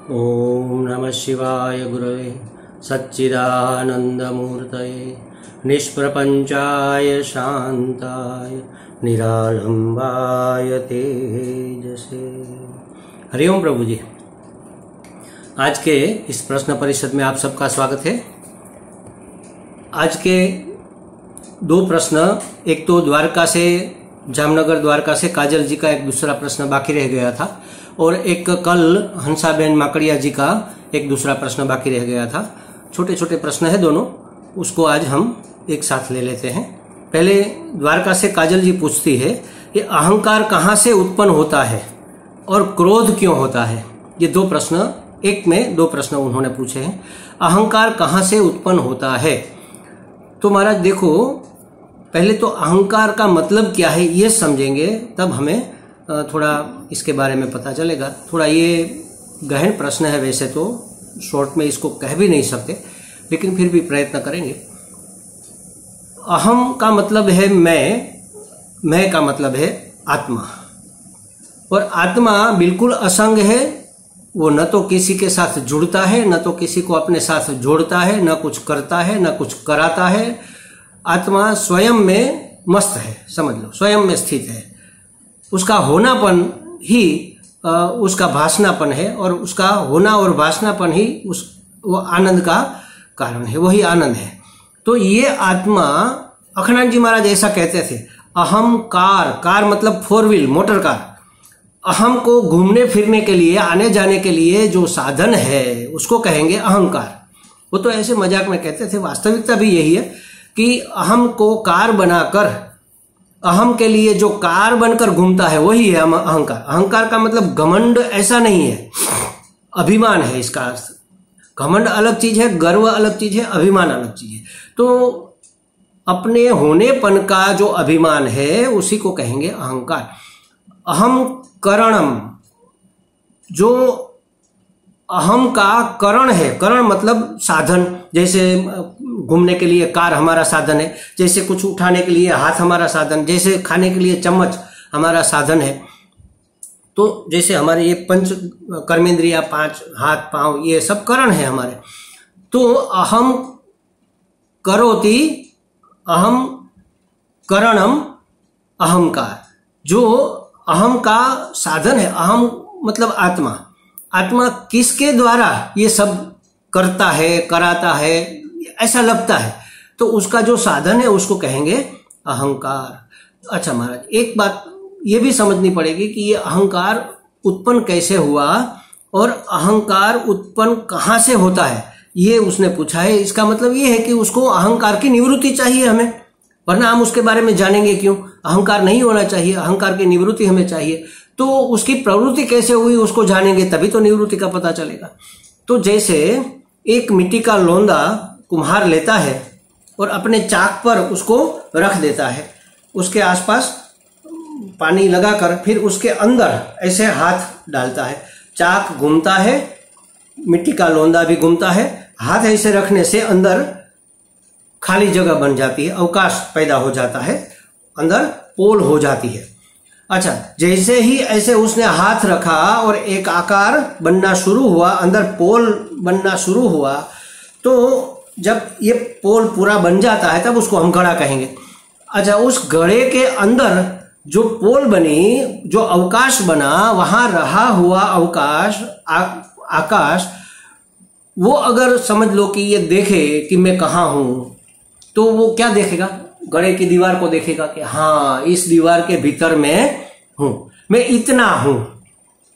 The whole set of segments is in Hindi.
ओम नमः शिवाय गुरवे सच्चिदानंदमूर्तये निष्प्रपंचाय शांताय निरालंबाय तेजसे। हरिओम प्रभु जी। आज के इस प्रश्न परिषद में आप सबका स्वागत है। आज के दो प्रश्न, एक तो द्वारका से जामनगर द्वारका से काजल जी का एक दूसरा प्रश्न बाकी रह गया था, और एक कल हंसाबेन माकड़िया जी का एक दूसरा प्रश्न बाकी रह गया था। छोटे छोटे प्रश्न है दोनों, उसको आज हम एक साथ ले लेते हैं। पहले द्वारका से काजल जी पूछती है कि अहंकार कहाँ से उत्पन्न होता है और क्रोध क्यों होता है। ये दो प्रश्न, एक में दो प्रश्न उन्होंने पूछे हैं। अहंकार कहाँ से उत्पन्न होता है, तो महाराज देखो, पहले तो अहंकार का मतलब क्या है ये समझेंगे, तब हमें थोड़ा इसके बारे में पता चलेगा। थोड़ा ये गहन प्रश्न है, वैसे तो शॉर्ट में इसको कह भी नहीं सकते, लेकिन फिर भी प्रयत्न करेंगे। अहम का मतलब है मैं का मतलब है आत्मा, और आत्मा बिल्कुल असंग है। वो न तो किसी के साथ जुड़ता है, न तो किसी को अपने साथ जोड़ता है, न कुछ करता है, न कुछ कराता है। आत्मा स्वयं में मस्त है, समझ लो, स्वयं में स्थित है। उसका होनापन ही उसका भासनापन है, और उसका होना और भासनापन ही वो आनंद का कारण है, वही आनंद है। तो ये आत्मा, अखंडानंद जी महाराज ऐसा कहते थे, अहम कार मतलब फोर व्हील मोटर कार। अहम को घूमने फिरने के लिए, आने जाने के लिए जो साधन है उसको कहेंगे अहंकार। वो तो ऐसे मजाक में कहते थे, वास्तविकता भी यही है कि अहम को कार बनाकर, अहम के लिए जो कार बनकर घूमता है वही है अहंकार। अहंकार का मतलब घमंड ऐसा नहीं है, अभिमान है इसका अर्थ। घमंड अलग चीज है, गर्व अलग चीज है, अभिमान अलग चीज है। तो अपने होनेपन का जो अभिमान है उसी को कहेंगे अहंकार। अहम करणम, जो अहम का करण है, करण मतलब साधन। जैसे घूमने के लिए कार हमारा साधन है, जैसे कुछ उठाने के लिए हाथ हमारा साधन, जैसे खाने के लिए चम्मच हमारा साधन है। तो जैसे हमारे ये पंच कर्मेंद्रिया, पांच हाथ पांव, ये सब करण है हमारे। तो अहम करोति, अहम करणम अहंकार, जो अहम का साधन है। अहम मतलब आत्मा। आत्मा किसके द्वारा ये सब करता है, कराता है, ऐसा लगता है, तो उसका जो साधन है उसको कहेंगे अहंकार। अच्छा महाराज, एक बात ये भी समझनी पड़ेगी कि ये अहंकार उत्पन्न कैसे हुआ और अहंकार उत्पन्न कहाँ से होता है, ये उसने पूछा है। इसका मतलब ये है कि उसको अहंकार की निवृत्ति चाहिए हमें, वरना हम उसके बारे में जानेंगे क्यों। अहंकार नहीं होना चाहिए, अहंकार की निवृत्ति हमें चाहिए। तो उसकी प्रवृत्ति कैसे हुई उसको जानेंगे, तभी तो निवृत्ति का पता चलेगा। तो जैसे एक मिट्टी का लोंदा कुम्हार लेता है और अपने चाक पर उसको रख देता है, उसके आसपास पानी लगाकर फिर उसके अंदर ऐसे हाथ डालता है, चाक घूमता है, मिट्टी का लोंदा भी घूमता है। हाथ ऐसे रखने से अंदर खाली जगह बन जाती है, अवकाश पैदा हो जाता है, अंदर पोल हो जाती है। अच्छा, जैसे ही ऐसे उसने हाथ रखा और एक आकार बनना शुरू हुआ, अंदर पोल बनना शुरू हुआ, तो जब ये पोल पूरा बन जाता है तब उसको हम घड़ा कहेंगे। अच्छा, उस घड़े के अंदर जो पोल बनी, जो अवकाश बना, वहां रहा हुआ अवकाश, आकाश, वो अगर समझ लो कि ये देखे कि मैं कहाँ हूं, तो वो क्या देखेगा? घड़े की दीवार को देखेगा कि हाँ, इस दीवार के भीतर मैं हूं, मैं इतना हूं।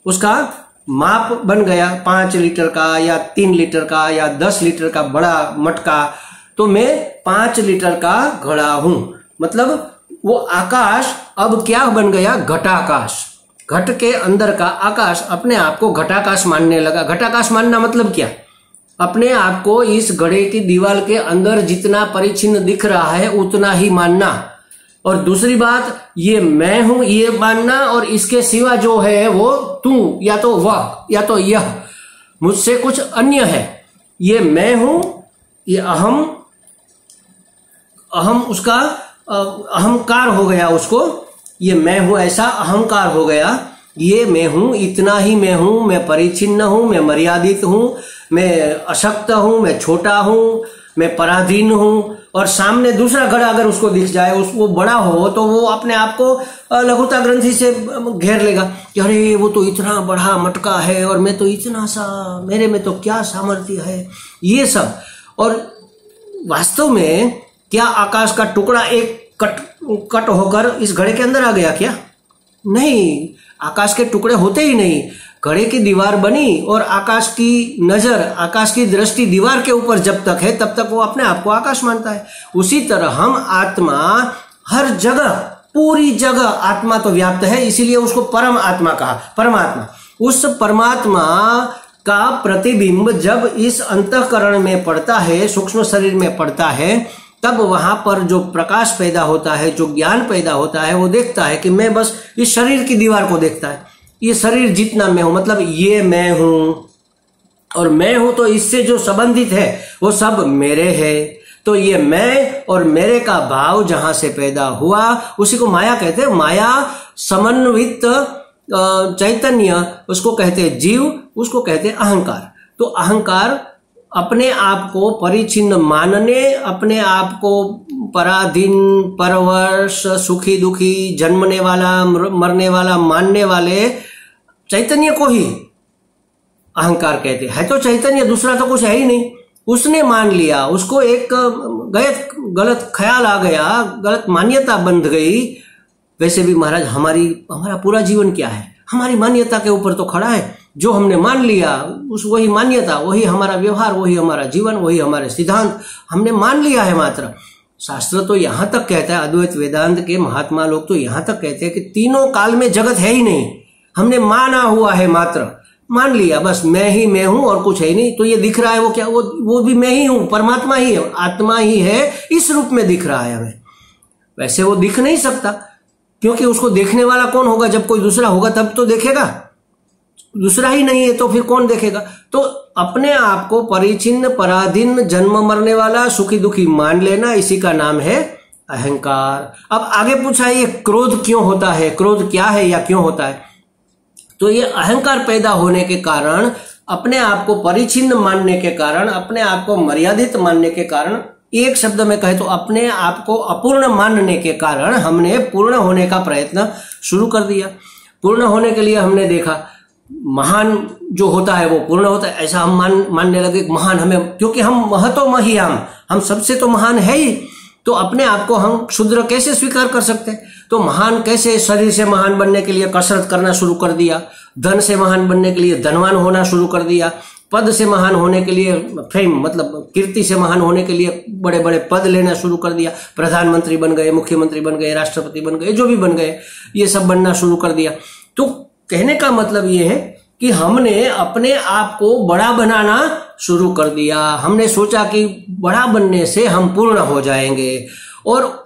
उसका माप बन गया 5 लीटर का या 3 लीटर का या 10 लीटर का बड़ा मटका, तो मैं 5 लीटर का घड़ा हूं। मतलब वो आकाश अब क्या बन गया? घटाकाश। घट के अंदर का आकाश अपने आप को घटाकाश मानने लगा। घटाकाश मानना मतलब क्या? अपने आप को इस घड़े की दीवार के अंदर जितना परिच्छिन्न दिख रहा है उतना ही मानना। और दूसरी बात, ये मैं हूं ये मानना, और इसके सिवा जो है वो तू, या तो वह, या तो यह, मुझसे कुछ अन्य है। ये मैं हूं, ये अहम उसका अहंकार हो गया, उसको ये मैं हूं ऐसा अहंकार हो गया। ये मैं हूं, इतना ही मैं हूं, मैं परिचिन्न हूं, मैं मर्यादित हूं, मैं अशक्त हूं, मैं छोटा हूं, मैं पराधीन हूं। और सामने दूसरा घड़ा अगर उसको दिख जाए, वो बड़ा हो, तो वो अपने आप को लघुता ग्रंथि से घेर लेगा कि अरे वो तो इतना बड़ा मटका है और मैं तो इतना सा, मेरे में तो क्या सामर्थ्य है, ये सब। और वास्तव में क्या आकाश का टुकड़ा एक कट होकर इस घड़े के अंदर आ गया क्या? नहीं, आकाश के टुकड़े होते ही नहीं। घड़े की दीवार बनी और आकाश की नजर, आकाश की दृष्टि दीवार के ऊपर जब तक है तब तक वो अपने आप को आकाश मानता है। उसी तरह हम आत्मा हर जगह, पूरी जगह आत्मा तो व्याप्त है, इसीलिए उसको परम आत्मा कहा, परमात्मा। उस परमात्मा का प्रतिबिंब जब इस अंतःकरण में पड़ता है, सूक्ष्म शरीर में पड़ता है, तब वहां पर जो प्रकाश पैदा होता है, जो ज्ञान पैदा होता है, वो देखता है कि मैं बस इस शरीर की दीवार को देखता है। ये शरीर जितना मैं हूं, मतलब ये मैं हूं, और मैं हूं तो इससे जो संबंधित है वो सब मेरे है। तो ये मैं और मेरे का भाव जहां से पैदा हुआ उसी को माया कहते हैं। माया समन्वित चैतन्य, उसको कहते हैं जीव, उसको कहते हैं अहंकार। तो अहंकार अपने आप को परिचिन्न मानने, अपने आप को पराधीन, परवश, सुखी दुखी, जन्मने वाला मरने वाला मानने वाले चैतन्य को ही अहंकार कहते हैं। है तो चैतन्य, दूसरा तो कुछ है ही नहीं। उसने मान लिया, उसको एक गलत ख्याल आ गया, गलत मान्यता बंध गई। वैसे भी महाराज हमारा पूरा जीवन क्या है? हमारी मान्यता के ऊपर तो खड़ा है। जो हमने मान लिया वही मान्यता, वही हमारा व्यवहार, वही हमारा जीवन, वही हमारे सिद्धांत हमने मान लिया है। मात्र शास्त्र तो यहां तक कहता है, अद्वैत वेदांत के महात्मा लोग तो यहां तक कहते हैं कि तीनों काल में जगत है ही नहीं, हमने माना हुआ है, मात्र मान लिया, बस मैं ही मैं हूं और कुछ है नहीं। तो ये दिख रहा है वो क्या? वो भी मैं ही हूं, परमात्मा ही है, आत्मा ही है, इस रूप में दिख रहा है हमें। वैसे वो दिख नहीं सकता, क्योंकि उसको देखने वाला कौन होगा? जब कोई दूसरा होगा तब तो देखेगा, दूसरा ही नहीं है तो फिर कौन देखेगा? तो अपने आप को परिचिन्न, पराधीन, जन्म मरने वाला, सुखी दुखी मान लेना, इसी का नाम है अहंकार। अब आगे पूछा ये क्रोध क्यों होता है, क्रोध क्या है या क्यों होता है? तो ये अहंकार पैदा होने के कारण, अपने आप को परिचिन्न मानने के कारण, अपने आप को मर्यादित मानने के कारण, एक शब्द में कहे तो अपने आप को अपूर्ण मानने के कारण हमने पूर्ण होने का प्रयत्न शुरू कर दिया। पूर्ण होने के लिए हमने देखा महान जो होता है वो पूर्ण होता है, ऐसा हम मानने लगे महान हमें, क्योंकि हम महतो मही, हम सबसे तो महान है ही। तो अपने आप को हम क्षुद्र कैसे स्वीकार कर सकते हैं? तो महान कैसे? शरीर से महान बनने के लिए कसरत करना शुरू कर दिया, धन से महान बनने के लिए धनवान होना शुरू कर दिया, पद से महान होने के लिए, फेम मतलब कीर्ति से महान होने के लिए बड़े बड़े पद लेना शुरू कर दिया, प्रधानमंत्री बन गए, मुख्यमंत्री बन गए, राष्ट्रपति बन गए, जो भी बन गए, ये सब बनना शुरू कर दिया। तो कहने का मतलब ये है कि हमने अपने आप को बड़ा बनाना शुरू कर दिया। हमने सोचा कि बड़ा बनने से हम पूर्ण हो जाएंगे, और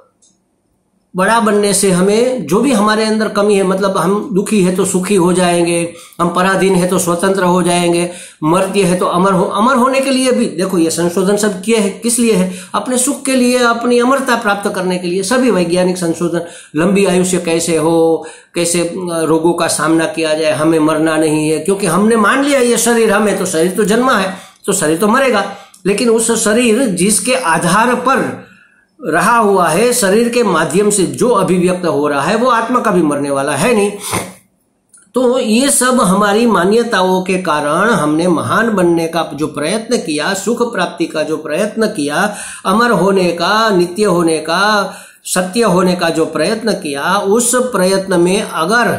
बड़ा बनने से हमें जो भी हमारे अंदर कमी है, मतलब हम दुखी है तो सुखी हो जाएंगे, हम पराधीन है तो स्वतंत्र हो जाएंगे, मर्त्य है तो अमर होने के लिए भी देखो ये संशोधन सब किए है, किस लिए है? अपने सुख के लिए, अपनी अमरता प्राप्त करने के लिए। सभी वैज्ञानिक संशोधन, लंबी आयुष्य कैसे हो, कैसे रोगों का सामना किया जाए, हमें मरना नहीं है, क्योंकि हमने मान लिया ये शरीर हमें, तो शरीर तो जन्मा है तो शरीर तो मरेगा, लेकिन उस शरीर जिसके आधार पर रहा हुआ है, शरीर के माध्यम से जो अभिव्यक्त हो रहा है, वो आत्मा का भी मरने वाला है नहीं। तो ये सब हमारी मान्यताओं के कारण हमने महान बनने का जो प्रयत्न किया, सुख प्राप्ति का जो प्रयत्न किया, अमर होने का, नित्य होने का, सत्य होने का जो प्रयत्न किया, उस प्रयत्न में अगर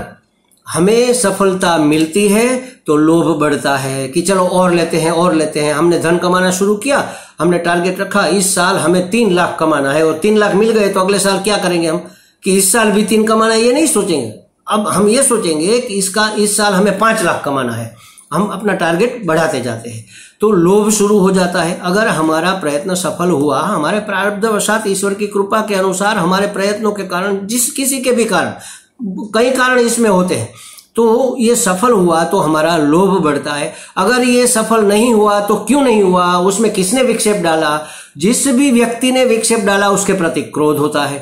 हमें सफलता मिलती है तो लोभ बढ़ता है कि चलो और लेते हैं, और लेते हैं। हमने धन कमाना शुरू किया, हमने टारगेट रखा इस साल हमें 3 लाख कमाना है, और 3 लाख मिल गए तो अगले साल क्या करेंगे हम? कि इस साल भी 3 कमाना है, ये नहीं सोचेंगे। अब हम ये सोचेंगे कि इस साल हमें 5 लाख कमाना है। हम अपना टारगेट बढ़ाते जाते हैं, तो लोभ शुरू हो जाता है। अगर हमारा प्रयत्न सफल हुआ, हमारे प्रारब्धवशात, ईश्वर की कृपा के अनुसार, हमारे प्रयत्नों के कारण, जिस किसी के भी कारण, कई कारण इसमें होते हैं, तो ये सफल हुआ तो हमारा लोभ बढ़ता है। अगर ये सफल नहीं हुआ तो क्यों नहीं हुआ, उसमें किसने विक्षेप डाला? जिस भी व्यक्ति ने विक्षेप डाला उसके प्रति क्रोध होता है।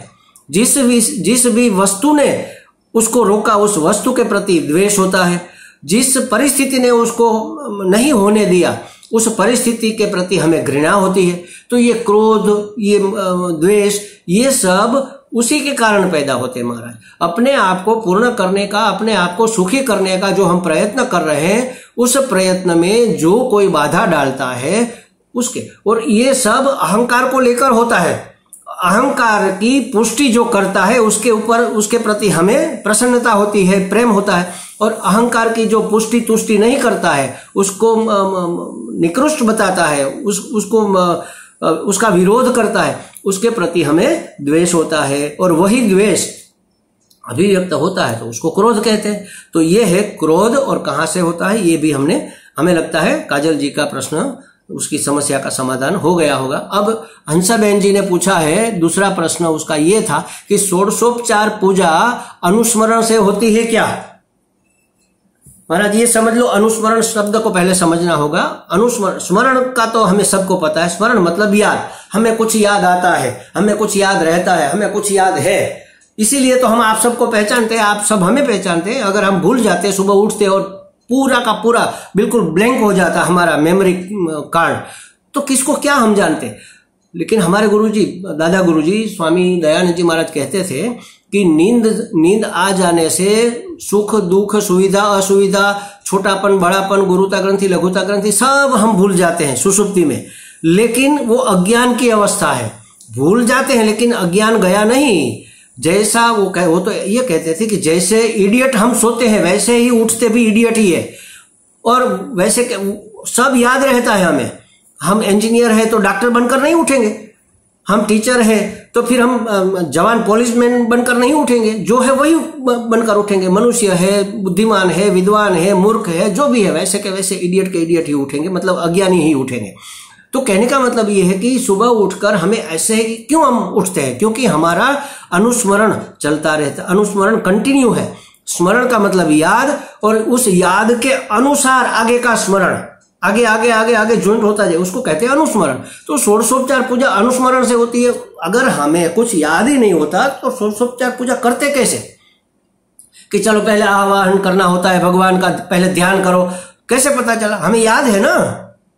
जिस भी वस्तु ने उसको रोका, उस वस्तु के प्रति द्वेष होता है। जिस परिस्थिति ने उसको नहीं होने दिया, उस परिस्थिति के प्रति हमें घृणा होती है। तो ये क्रोध, ये द्वेष, ये सब उसी के कारण पैदा होते हैं महाराज। अपने आप को पूर्ण करने का, अपने आप को सुखी करने का जो हम प्रयत्न कर रहे हैं, उस प्रयत्न में जो कोई बाधा डालता है उसके, और ये सब अहंकार को लेकर होता है। अहंकार की पुष्टि जो करता है उसके ऊपर, उसके प्रति हमें प्रसन्नता होती है, प्रेम होता है। और अहंकार की जो पुष्टि तुष्टि नहीं करता है, उसको निकृष्ट बताता है, उसका विरोध करता है, उसके प्रति हमें द्वेष होता है। और वही द्वेष अभिव्यक्त होता है तो उसको क्रोध कहते हैं। तो ये है क्रोध, और कहां से होता है ये भी हमें लगता है काजल जी का प्रश्न, उसकी समस्या का समाधान हो गया होगा। अब हंसाबेन जी ने पूछा है, दूसरा प्रश्न उसका ये था कि षोडशोपचार पूजा अनुस्मरण से होती है क्या? महाराज ये समझ लो, अनुस्मरण शब्द को पहले समझना होगा। अनुस्मरण, स्मरण का तो हमें सबको पता है, स्मरण मतलब याद। हमें कुछ याद आता है, हमें कुछ याद रहता है, हमें कुछ याद है, इसीलिए तो हम आप सबको पहचानते हैं, आप सब हमें पहचानते हैं। अगर हम भूल जाते, सुबह उठते और पूरा का पूरा बिल्कुल ब्लैंक हो जाता हमारा मेमोरी कार्ड, तो किसको क्या हम जानते। लेकिन हमारे गुरुजी, दादा गुरुजी स्वामी दयानंद जी महाराज कहते थे कि नींद आ जाने से सुख दुख, सुविधा असुविधा, छोटापन बड़ापन, गुरुता ग्रंथि लघुता ग्रंथि सब हम भूल जाते हैं सुषुप्ति में। लेकिन वो अज्ञान की अवस्था है, भूल जाते हैं लेकिन अज्ञान गया नहीं। जैसा वो तो ये कहते थे कि जैसे इडियट हम सोते हैं वैसे ही उठते भी इडियट ही है, और वैसे सब याद रहता है हमें। हम इंजीनियर है तो डॉक्टर बनकर नहीं उठेंगे, हम टीचर है तो फिर हम जवान पुलिसमैन बनकर नहीं उठेंगे, जो है वही बनकर उठेंगे। मनुष्य है, बुद्धिमान है, विद्वान है, मूर्ख है, जो भी है वैसे के वैसे इडियट के इडियट ही उठेंगे, मतलब अज्ञानी ही उठेंगे। तो कहने का मतलब ये है कि सुबह उठकर हमें ऐसे क्यों हम उठते हैं, क्योंकि हमारा अनुस्मरण चलता रहता, अनुस्मरण कंटिन्यू है। स्मरण का मतलब याद, और उस याद के अनुसार आगे का स्मरण, आगे आगे आगे आगे ज्वाइंट होता जाए, उसको कहते हैं अनुस्मरण। तो षोडशोपचार पूजा अनुस्मरण से होती है। अगर हमें कुछ याद ही नहीं होता तो षोडशोपचार पूजा करते कैसे? कि चलो पहले आवाहन करना होता है भगवान का, पहले ध्यान करो, कैसे पता चला? हमें याद है ना,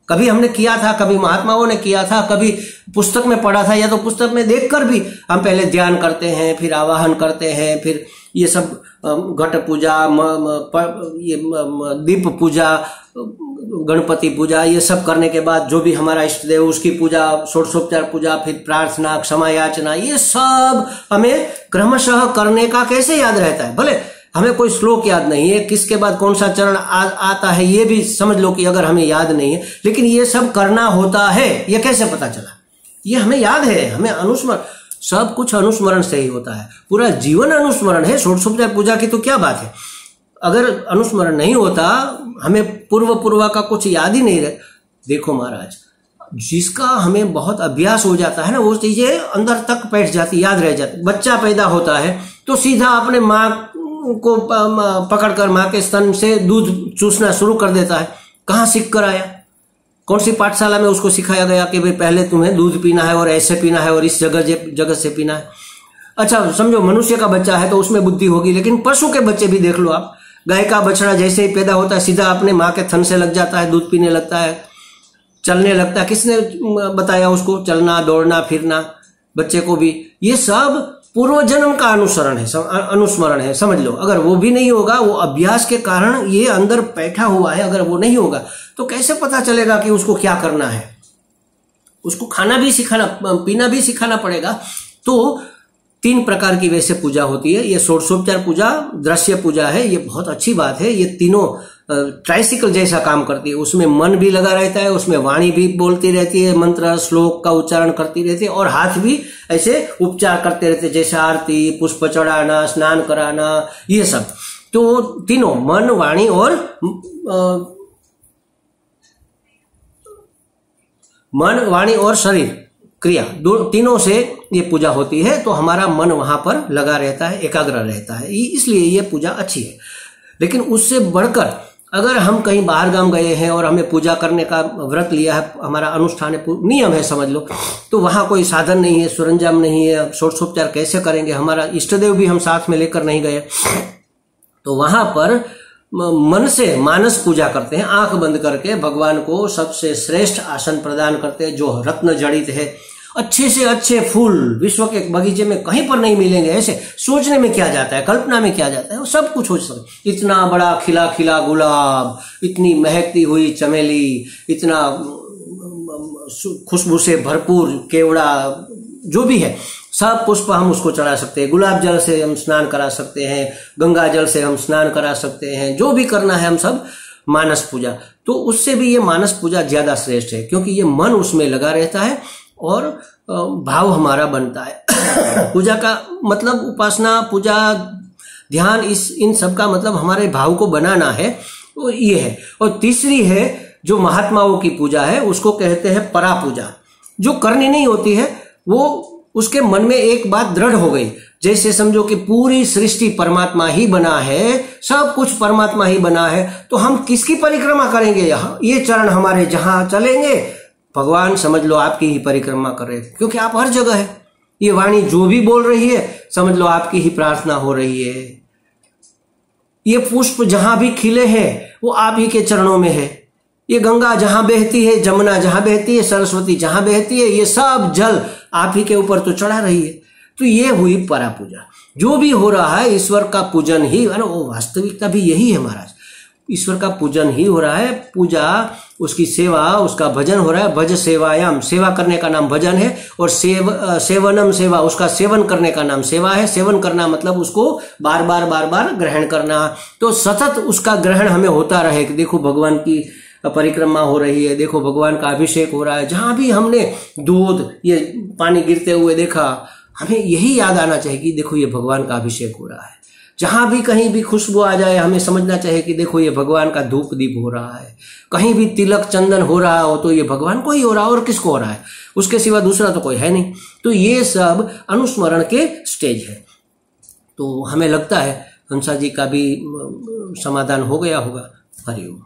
कभी हमने किया था, कभी महात्माओं ने किया था, कभी पुस्तक में पढ़ा था, या तो पुस्तक में देखकर भी हम पहले ध्यान करते हैं, फिर आवाहन करते हैं, फिर ये सब घट पूजा, ये दीप पूजा, गणपति पूजा, ये सब करने के बाद जो भी हमारा इष्ट देव उसकी पूजा, षोडशोपचार पूजा, फिर प्रार्थना, क्षमा याचना, ये सब हमें क्रमशः करने का कैसे याद रहता है? भले हमें कोई श्लोक याद नहीं है, किसके बाद कौन सा चरण आता है ये भी समझ लो कि अगर हमें याद नहीं है, लेकिन ये सब करना होता है, ये कैसे पता चला? ये हमें याद है, हमें अनुस्मरण, सब कुछ अनुस्मरण से ही होता है, पूरा जीवन अनुस्मरण है। षोडशोपचार पूजा की तो क्या बात है। अगर अनुस्मरण नहीं होता, हमें पूर्व का कुछ याद ही नहीं रहे। देखो महाराज, जिसका हमें बहुत अभ्यास हो जाता है ना, वो चीजें अंदर तक बैठ जाती, याद रह जाती। बच्चा पैदा होता है तो सीधा अपने माँ को पकड़कर माँ के स्तन से दूध चूसना शुरू कर देता है। कहाँ सीख कर आया? कौन सी पाठशाला में उसको सिखाया गया कि भाई पहले तुम्हें दूध पीना है और ऐसे पीना है और इस जगह से पीना है? अच्छा समझो मनुष्य का बच्चा है तो उसमें बुद्धि होगी, लेकिन पशु के बच्चे भी देख लो आप। गाय का बछड़ा जैसे ही पैदा होता है सीधा अपने माँ के थन से लग जाता है, दूध पीने लगता है, चलने लगता है। किसने बताया उसको चलना, दौड़ना, फिरना? बच्चे को भी। ये सब पूर्व जन्म का अनुसरण है, अनुस्मरण है, समझ लो। अगर वो भी नहीं होगा, वो अभ्यास के कारण ये अंदर बैठा हुआ है, अगर वो नहीं होगा तो कैसे पता चलेगा कि उसको क्या करना है? उसको खाना भी सिखाना, पीना भी सिखाना पड़ेगा। तो 3 प्रकार की वैसे पूजा होती है। ये षोडशोपचार पूजा दृश्य पूजा है, ये बहुत अच्छी बात है। ये तीनों ट्राइसिकल जैसा काम करती है। उसमें मन भी लगा रहता है, उसमें वाणी भी बोलती रहती है, मंत्र श्लोक का उच्चारण करती रहती है, और हाथ भी ऐसे उपचार करते रहते हैं, जैसे आरती, पुष्प चढ़ाना, स्नान कराना, ये सब। तो तीनों मन, वाणी और मन, वाणी और शरीर क्रिया, तीनों से ये पूजा होती है। तो हमारा मन वहां पर लगा रहता है, एकाग्र रहता है, इसलिए ये पूजा अच्छी है। लेकिन उससे बढ़कर अगर हम कहीं बाहर गांव गए हैं और हमें पूजा करने का व्रत लिया है, हमारा अनुष्ठान है, नियम है समझ लो, तो वहां कोई साधन नहीं है, सरंजाम नहीं है, षोडशोपचार कैसे करेंगे, हमारा इष्ट देव भी हम साथ में लेकर नहीं गए, तो वहां पर मन से मानस पूजा करते हैं, आंख बंद करके भगवान को सबसे श्रेष्ठ आसन प्रदान करते हैं जो रत्न जड़ित है। अच्छे से अच्छे फूल विश्व के बगीचे में कहीं पर नहीं मिलेंगे, ऐसे सोचने में क्या जाता है, कल्पना में क्या जाता है, वो सब कुछ हो सकता है। इतना बड़ा खिला खिला गुलाब, इतनी महकती हुई चमेली, इतना खुशबू से भरपूर केवड़ा, जो भी है सब पुष्प हम उसको चढ़ा सकते हैं। गुलाब जल से हम स्नान करा सकते हैं, गंगा जल से हम स्नान करा सकते हैं, जो भी करना है हम सब मानस पूजा। तो उससे भी ये मानस पूजा ज्यादा श्रेष्ठ है, क्योंकि ये मन उसमें लगा रहता है और भाव हमारा बनता है। पूजा का मतलब उपासना, पूजा, ध्यान, इन सब का मतलब हमारे भाव को बनाना है, तो ये है। और तीसरी है जो महात्माओं की पूजा है, उसको कहते हैं परा पूजा। जो करनी नहीं होती है, वो उसके मन में एक बात दृढ़ हो गई, जैसे समझो कि पूरी सृष्टि परमात्मा ही बना है, सब कुछ परमात्मा ही बना है, तो हम किसकी परिक्रमा करेंगे? ये चरण हमारे जहां चलेंगे, भगवान समझ लो आपकी ही परिक्रमा कर रहे हैं, क्योंकि आप हर जगह है। ये वाणी जो भी बोल रही है, समझ लो आपकी ही प्रार्थना हो रही है। ये पुष्प जहां भी खिले हैं, वो आप ही के चरणों में है। ये गंगा जहां बहती है, जमुना जहां बहती है, सरस्वती जहां बहती है, ये सब जल आप ही के ऊपर तो चढ़ा रही है। तो ये हुई परा पूजा। जो भी हो रहा है ईश्वर का पूजन ही है ना, वो वास्तविकता भी यही है महाराज, ईश्वर का पूजन ही हो रहा है। पूजा, उसकी सेवा, उसका भजन हो रहा है। भज सेवायाम, सेवा करने का नाम भजन है, और सेवनम सेवा, उसका सेवन करने का नाम सेवा है। सेवन करना मतलब उसको बार बार ग्रहण करना। तो सतत उसका ग्रहण हमें होता रहे कि देखो भगवान की परिक्रमा हो रही है, देखो भगवान का अभिषेक हो रहा है। जहां भी हमने दूध, ये पानी गिरते हुए देखा, हमें यही याद आना चाहिए कि देखो ये भगवान का अभिषेक हो रहा है। जहां भी कहीं भी खुशबू आ जाए, हमें समझना चाहिए कि देखो ये भगवान का धूप दीप हो रहा है। कहीं भी तिलक चंदन हो रहा हो तो ये भगवान को ही हो रहा है, और किसको हो रहा है? उसके सिवा दूसरा तो कोई है नहीं। तो ये सब अनुस्मरण के स्टेज है। तो हमें लगता है हंसा जी का भी समाधान हो गया होगा। हरिओम।